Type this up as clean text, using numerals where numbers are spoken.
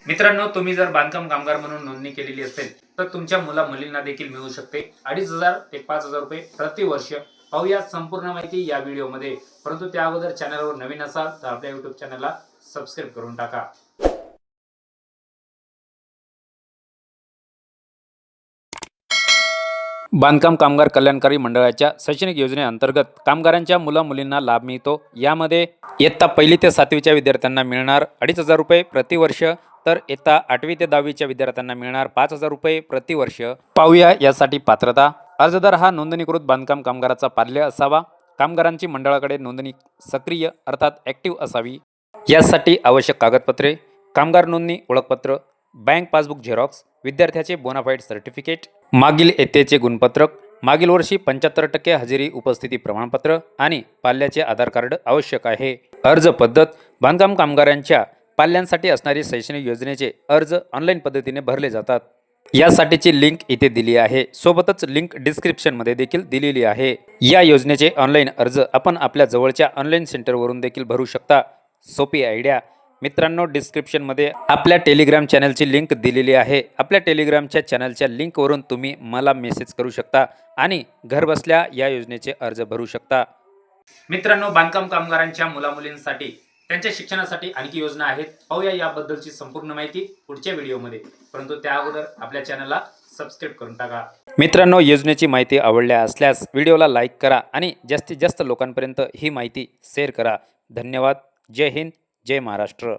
मित्रांनो, तुम्ही जर बांधकाम कामगार म्हणून नोंदणी केलेली असेल तर तुमच्या मुला मुलींना देखील मिळू शकते 2,500 ते 5,000 रुपये प्रति वर्ष। पाहूया संपूर्ण माहिती या व्हिडिओमध्ये। परंतु त्या अगोदर चॅनलवर नवीन असाल तर आपल्या YouTube चॅनलला सबस्क्राइब करून टाका। बांधकाम कामगार कल्याणकारी मंडळाच्या शैक्षणिक योजनेअंतर्गत कामगारांच्या मुला मुलींना लाभ मिळतो। यामध्ये इयत्ता 1ली ते 7वीच्या विद्यार्थ्यांना मिळणार 2,500 रुपये प्रति वर्ष, तर इयत्ता 8वी ते 10वीच्या विद्यार्थ्यांना मिळणार 5,000 रुपये प्रति वर्ष। पाहूया यासाठी पात्रता। अर्जदार हा नोंदणीकृत बांधकाम कामगाराचा पाल्य असावा। कामगारांची मंडळाकडे नोंदणी सक्रिय अर्थात ॲक्टिव्ह असावी। यासाठी आवश्यक कागदपत्रे: कामगार नोंदणी ओळखपत्र, बँक पासबुक झेरॉक्स, विद्यार्थ्याचे बोनाफाईड सर्टिफिकेट, मागील इयत्तेचे गुणपत्रक, मागील वर्षी 75% हजेरी उपस्थिती प्रमाणपत्र आणि पाल्याचे आधार कार्ड आवश्यक आहे। अर्ज पद्धत: बांधकाम कामगारांच्या पाल्यांसाठी असणारी शैक्षणिक योजनेचे अर्ज ऑनलाईन पद्धतीने भरले जातात। यासाठीची लिंक इथे दिली आहे, सोबतच लिंक डिस्क्रिप्शनमध्ये देखील दिलेली आहे। या योजनेचे ऑनलाईन अर्ज आपण आपल्या जवळच्या ऑनलाईन सेंटरवरून देखील भरू शकता। सोपी आयडिया। मित्रांनो, डिस्क्रिप्शनमध्ये आपल्या टेलिग्राम चॅनलची लिंक दिलेली आहे। आपल्या टेलिग्रामच्या चॅनलच्या लिंकवरून तुम्ही मला मेसेज करू शकता आणि घरबसल्या या योजनेचे अर्ज भरू शकता। मित्रांनो, बांधकाम कामगारांच्या मुलामुलींसाठी त्यांच्या शिक्षणासाठी आणखी योजना आहेत। पाहूया याबद्दलची संपूर्ण माहिती पुढच्या व्हिडिओमध्ये। परंतु त्या अगोदर आपल्या चॅनलला सबस्क्राइब करून टाका। मित्रांनो, योजनेची माहिती आवडल्या असल्यास व्हिडिओला लाईक करा आणि जास्तीत जास्त लोकांपर्यंत ही माहिती शेअर करा। धन्यवाद। जय हिंद, जय महाराष्ट्र।